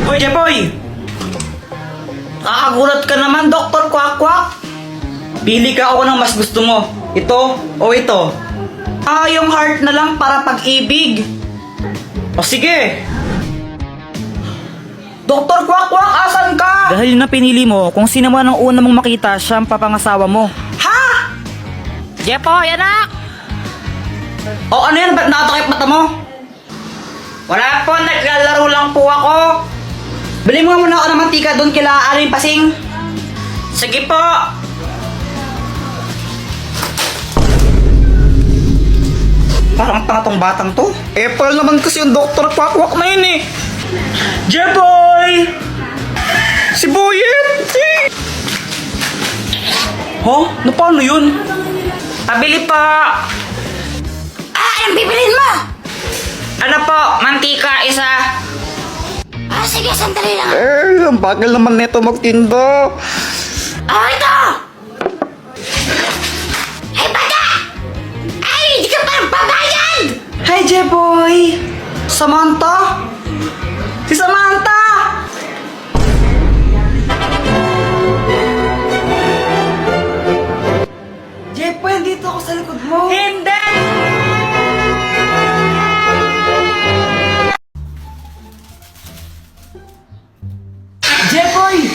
Uy, Jepoy! Nakakagulat ka naman, Dr. Quack-Quack. Pili ka ako ng mas gusto mo. Ito o ito. Yung heart na lang para pag-ibig. O sige. Dr. Quack-Quack, asan ka? Dahil na pinili mo, kung sino man ang una mong makita, siya ang papangasawa mo. Ha? Jepoy, anak! O ano yan? Ba't nakatakip mata mo? Wala po, naglalaro lang po ako. Bili mo muna ako ng mantika doon kila Aling Pasing. Sige po. Parang tanga tong batang to. Apple naman kasi yung Dr. Quack-Quack na yun eh. Jeboy! Si Boyet! Huh? Na paano yun? Pabili po! Anong bibilin mo? Ano po? Mantika, isa. Sige, sandali lang. Ang bagal naman neto magtindo. Ito! Ay, bata! Ay, hindi ka pa babayad! Hi, Jeboy! Samantha? Si Samantha! Jeboy, dito ako sa likod mo. Hindi! Jeboy!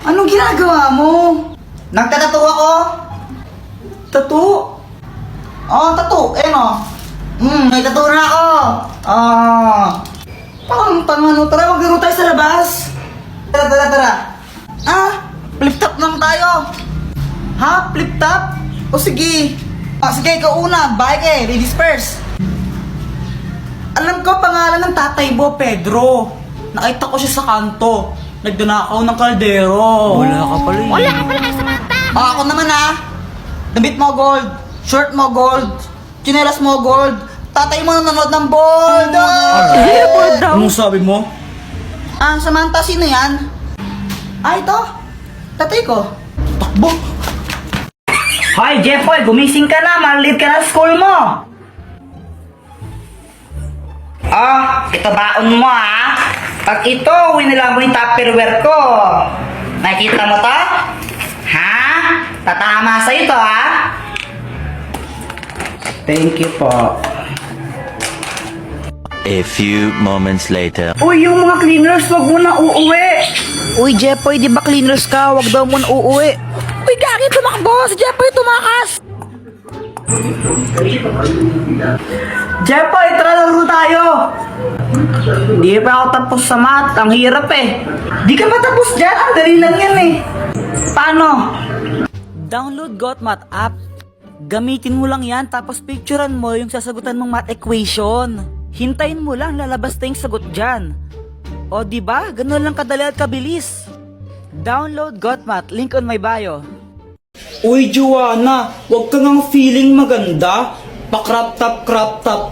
Anong ginagawa mo? Nagtatato ako. Tattoo? Tattoo. May tattoo na ako. Parang tanga no. Tara, maglaro tayo sa labas. Tara. Flip top lang tayo. Ha? Flip top? O sige. Sige, ikaw una. Bike ladies first. Alam ko pangalan ng tatay mo, Pedro. Nakita ko siya sa kanto. Nagdanakaw ng kaldero. Wala ka pala eh. Wala ka pala kay Samantha! Ako naman damit mo gold, shirt mo gold, tsinelas mo gold, tatay mo nanonood ng bold. Anong sabi mo? Samantha, sino yan? Ito. Tatay ko. Takbo. Hoy, Jeffoy, gumising ka na. Malilate ka na sa school mo. Ito baon mo Pag ito, winila mo yung tupperware ko. Nakikita mo to? Ha? Tatama sa'yo to, Thank you po. A few moments later. Uy, yung mga cleaners, wag mo na uuwi. Uy, Jepoy, di ba cleaners ka? Huwag daw mo na uuwi. Uy, gagi, tumakbo. Si Jepoy tumakas. Jepoy, tara laro tayo. Di pa ako tapos sa math. Ang hirap Di ka pa tapos dyan. Ang dali lang yan Paano? Download GotMath app. Gamitin mo lang yan tapos picturean mo yung sasagutan mong math equation. Hintayin mo lang, lalabas na yung sagot dyan. O diba? Ganun lang kadali at kabilis. Download GotMath, link on my bio. Uy, Joanna, wag ka ngang feeling maganda. Pa-crop top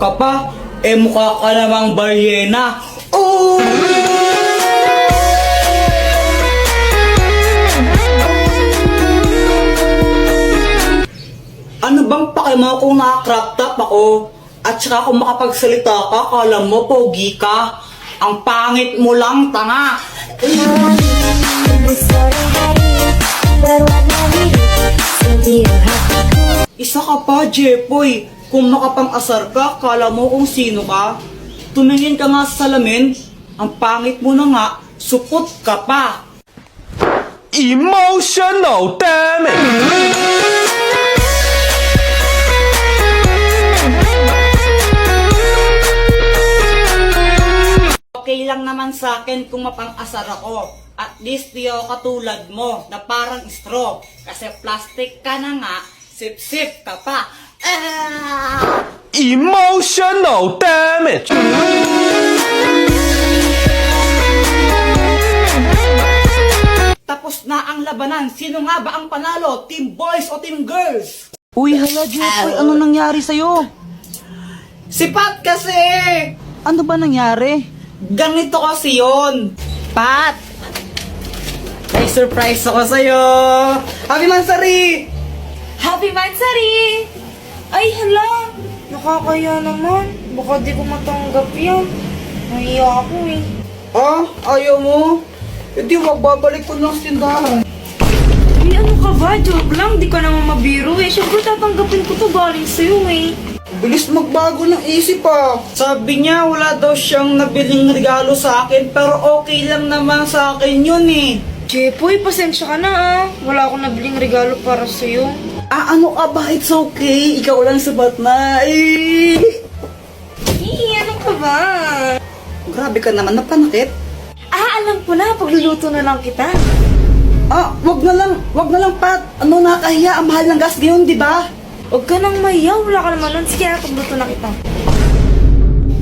ka pa. Mukha ka namang balyena. Oh! Ano bang pakima kung naka-crop top ako? At saka kung makapagsalita ka, kala mo pogi ka. Ang pangit mo lang, tanga. Isa ka pa, Jepoy. Kung makapang-asar ka, kala mo kung sino ka. Tumingin ka nga sa salamin, ang pangit mo na nga, supot ka pa. Emotional damage! Okay lang naman sa akin kung mapang-asar ako. At least di ako katulad mo na parang straw. Kasi plastic ka na nga, sip-sip ka pa. Emotional damage! Tapos na ang labanan. Sino nga ba ang panalo? Team boys o team girls? Uy, hala, Jepoy, ano nangyari sa'yo? Si Pat kasi! Ano ba nangyari? Ganito kasi yun. Pat! May surprise ako sa'yo! Happy Mansari! Happy Mansari! Ay, hala! Nakakaya naman. Baka di ko matanggap yan. Nahiya ako Ah, ayaw mo? Hindi, magbabalik ko lang sa tindahan. Uy, ano ka ba? Joke lang, di ka naman mabiro eh. Siyempre tatanggapin ko to galing sa'yo eh. Bilis magbago ng isip Sabi niya wala daw siyang nabiling regalo sa akin pero okay lang naman sa akin yun eh. Jepoy, pasensya ka na ah. Wala akong nabiling regalo para sa'yo. Ah, ano ka ba? It's okay. Ikaw lang sapat na. Ano ka ba? Grabe ka naman, napanakit. Alam ko na, pagluluto na lang kita. Ah, wag na lang, Pat. Ano, nakakahiya. Ang mahal ng gas ngayon, di ba? Huwag ka nang mayaw, wala ka naman nun. Sige, pagluto na kita.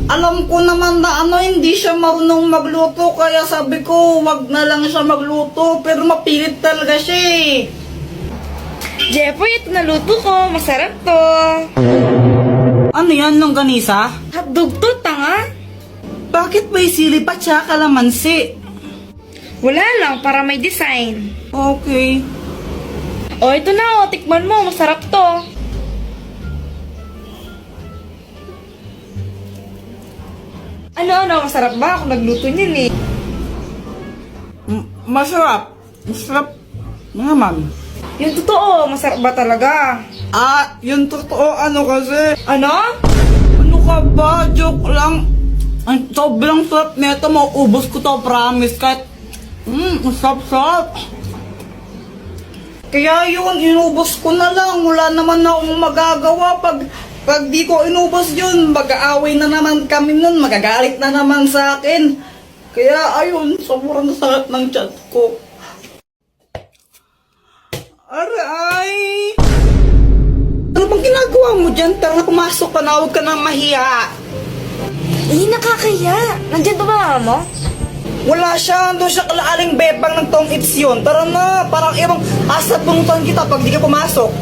Alam ko naman na hindi siya marunong magluto, kaya sabi ko, wag na lang siya magluto. Pero mapilit talaga siya eh. Jepoy, ito na luto ko. Masarap to. Ano yan, longganisa? Hotdog to, tanga. Bakit may sili pa tsaka kalamansi? Wala lang, para may design. Okay. O, ito na o. Tikman mo, masarap to. Ano, masarap ba? Ako nagluto niyan eh. Masarap. Masarap naman. Yung totoo, masarap ba talaga? Ah, yung totoo kasi. Ano? Ano ka ba? Joke lang. Ang sobrang sarap nito. Mauubos ko to, promise. Kahit, sarap-sarap. Kaya yun, inubos ko na lang. Wala naman akong magagawa. Pag di ko inubos yun, mag-aaway na naman kami nun. Magagalit na naman sa akin. Kaya ayun, sobrang sakit ng chat ko. Aray! Ano bang ginagawa mo dyan? Tara na, pumasok ka na. Huwag ka na mahiya. Nakakaya. Nandyan ba ba mo? Wala siya. Doon siya kalaaling bebang ng Tom Ips yun. Tara na. Parang ibang asat punutan kita pag di ka pumasok.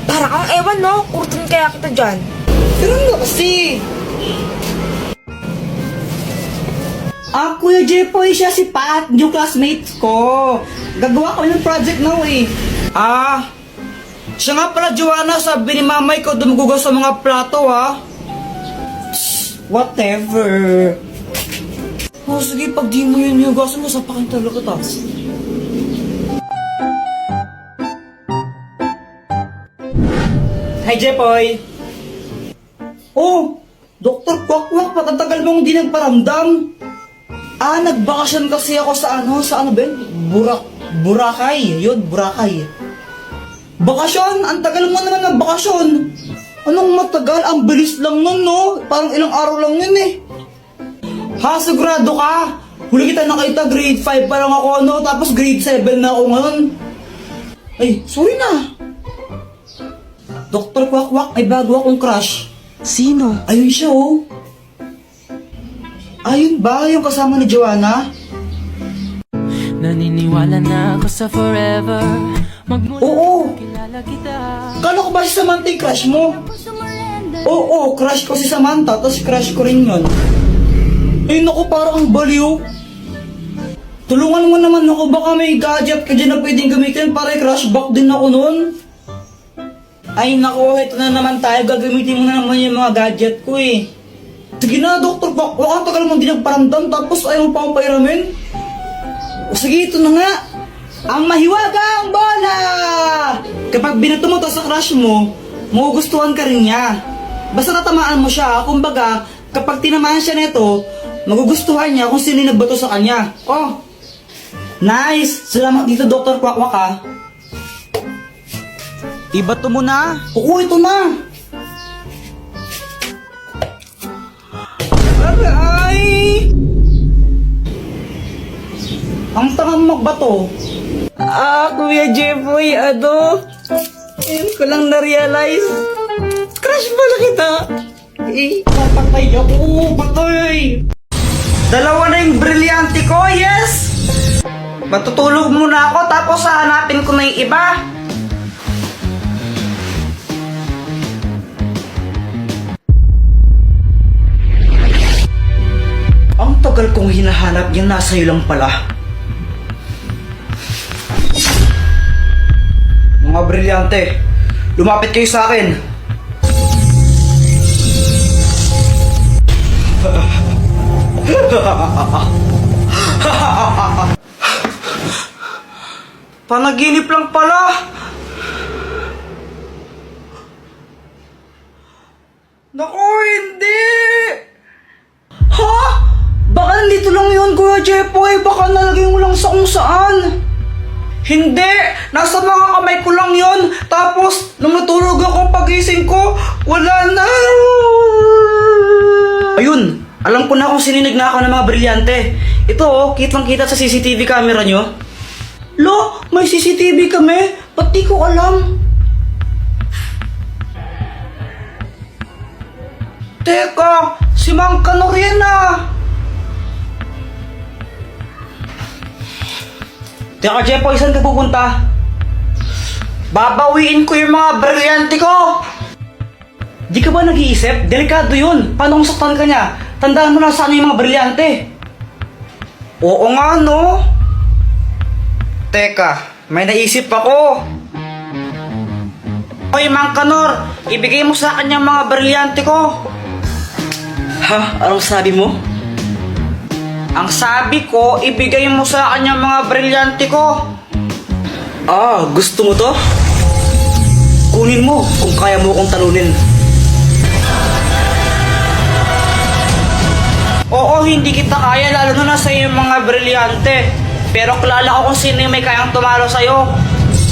Para kang ewan no, kurtun kaya kita dyan. Tara na kasi. Ah, Kuya Jepoy, siya si Pat, yung classmate ko. Gagawa ko ng project now eh. Ah, siya nga pala, Joanna, sabi ni mamay ko dumugugas sa mga plato ha. Whatever. Oh, sige, pag di mo yun hugasan mo, sapakin talaga kita. Hi, Jepoy. Oh, Dr. Kwakwak, patatagal mong di nagparamdam. Ah, nagbakasyon kasi ako sa ano ba yun? Boracay. Yun, Boracay. Bakasyon? Ang tagal mo naman ng bakasyon. Anong matagal? Ang bilis lang nun, no? Parang ilang araw lang yun eh. Ha, sigurado ka? Huli kita nakita, grade 5 pa lang ako, no? Tapos grade 7 na ako ngayon. Ay, sorry na. Dr. Kwakwak, may bago akong crush. Sino? Ayun siya, oh. Ayun ba? Yung kasama ni Joanna? Naniniwala na ako sa forever. Magmula Oo. kilala kita. Kala ko ba si Samantha yung crush mo? Oo, crush ko si Samantha, tapos crush ko rin yun. Eh, naku, parang ang baliw. Tulungan mo naman ako, baka may gadget ka dyan na pwedeng gamitin para i-crush back din ako noon. Ay, naku, ito na naman tayo, gagamitin mo na naman yung mga gadget ko eh. Sige na, Dr. Bak, ang tagal mong di nagparamdam, tapos ayaw mo pa akong pairamin. O sige, ito na nga. Ang mahiwagang bola! Kapag binato mo to sa crush mo, magugustuhan ka rin niya. Basta tatamaan mo siya, kumbaga, kapag tinamaan siya nito, magugustuhan niya kung sino yung nagbato sa kanya. Oh, nice! Salamat dito, Dr. Kwakwak ha. Ibato mo na. Oo, ito na! Aray! Ang tangang magbato. Ah, Kuya Jeffoy, ngayon ko lang na-realize. Crush pala kita. Eh, papatay ako, patay. Dalawa na yung brilyante ko, yes! Matutulog muna ako, tapos hahanapin ko na yung iba. Ang tagal kong hinahanap yan, nasa iyo lang pala. Mga brilyante, lumapit kayo sa akin. Panaginip lang pala. Naku, hindi! Ha? Baka nandito lang yun, Kuya Jepoy. Baka nalagay mo lang sa kung saan. Hindi! Nasa mga kamay ko lang yun. Tapos, nung natulog ako pagising ko, wala na. Ayun! Alam ko na kung sininig na ako ng mga brilyante. Ito oh, kitang-kita sa CCTV camera nyo. Lo, may CCTV kami? Ba't di ko alam? Teka, si Mang Kanor yan ah. Teka, Jepoy, saan ka pupunta? Babawiin ko yung mga brilyante ko! Di ka ba nag-iisip? Delikado yun. Paano kung saktan ka niya? Tandaan mo na sana yung mga brilyante. Oo nga, no? Teka, may naisip ako. Hoy, Mang Kanor, ibigay mo sa akin yung mga brilyante ko. Ha? Anong sabi mo? Ang sabi ko, ibigay mo sa akin yung mga brilyante ko. Ah, gusto mo to? Kunin mo kung kaya mo kong talunin. Oo, hindi kita kaya, lalo na sa yung mga brilyante. Pero kilala ko kung sino yung may kayang tumalo sa'yo.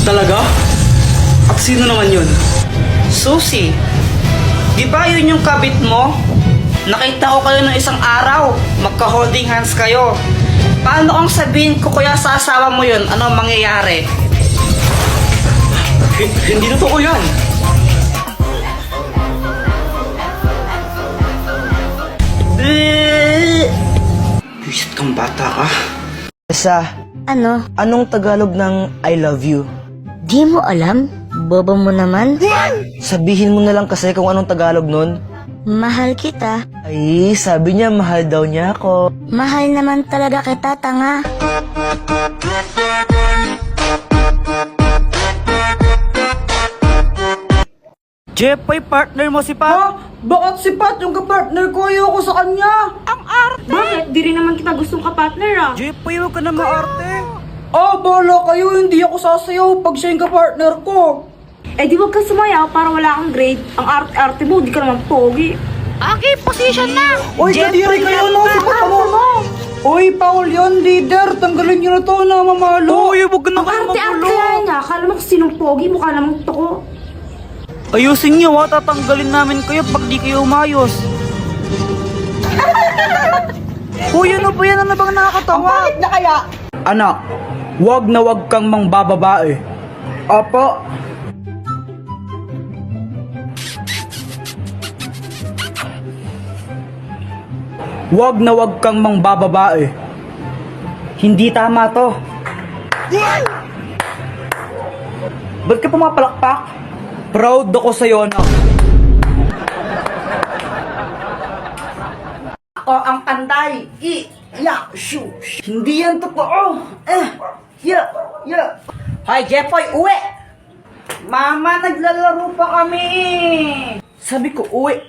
Talaga? At sino naman yun? Susie. Di ba yun yung kabit mo? Nakita ko kayo ng isang araw. Magka-holding hands kayo. Paano kung sabihin ko kaya sa asawa mo yun? Ano ang mangyayari? Hindi totoo yan. Bisit kang bata ka. Ano? Anong Tagalog ng I love you? Di mo alam? Bobo mo naman? Sabihin mo na lang kasi kung anong Tagalog nun. Mahal kita. Ay, sabi niya mahal daw niya ako. Mahal naman talaga kita, tanga. Jepoy, partner mo si Pat. Bakit si Pat yung kapartner ko? Ayoko sa kanya. Bakit? Di rin naman kita gustong ka-partner ah. Jepoy, huwag ka na maarte. Bala kayo. Hindi ako sasayaw pag siya yung kapartner ko. Eh di wag kang sumayaw para wala kang grade. Ang arte-arte mo, di ka naman pogi. Okay, position na. Uy, kadiri kayo no. Sipat mo. Uy, Paul yun, leader. Tanggalin niyo na to na mamalo. Uy, huwag ka na Ang kayo arte-arte magulo. kaya niya. Akala mo kung sinong pogi, mukha namang toko. Ayusin niyo ha, tatanggalin namin kayo pag di kayo umayos. Uy, ano ba yan? Ano bang nakakatawa? Na kaya? Anak, wag na wag kang mangbababae. Opo. Wag na wag kang mangbababae. Hindi tama to. Ba't ka pumapalakpak? Proud ako sa'yo, anak. Ako ang panday. Hindi yan totoo. Hi, Jepoy, uwi! Mama, naglalaro pa kami. Sabi ko, uwi.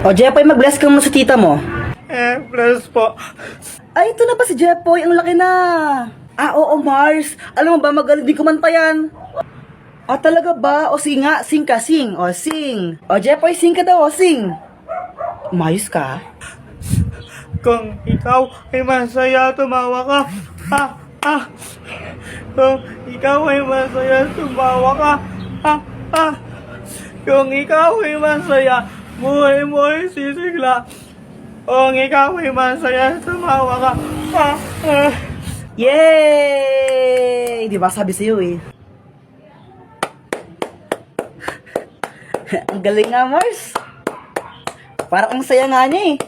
O, Jepoy, mag-bless ka muna sa tita mo. Bless po. Ay, ito na pa si Jepoy. Ang laki na. Oo, Mars. Alam mo ba, magaling din kumanta yan. Talaga ba? O, sing nga. Sing ka, sing. O, sing. O, Jepoy, sing ka daw. O, sing. Umayos ka? Kung ikaw ay masaya, tumawa ka. Kung ikaw ay masaya, tumawa ka. Kung ikaw ay masaya, buhay mo ay sisigla. Kung ikaw ay masaya, tumawa ka. Yay! Di ba sabi sa'yo eh. Ang galing nga, Mars. Parang ang saya nga niya eh.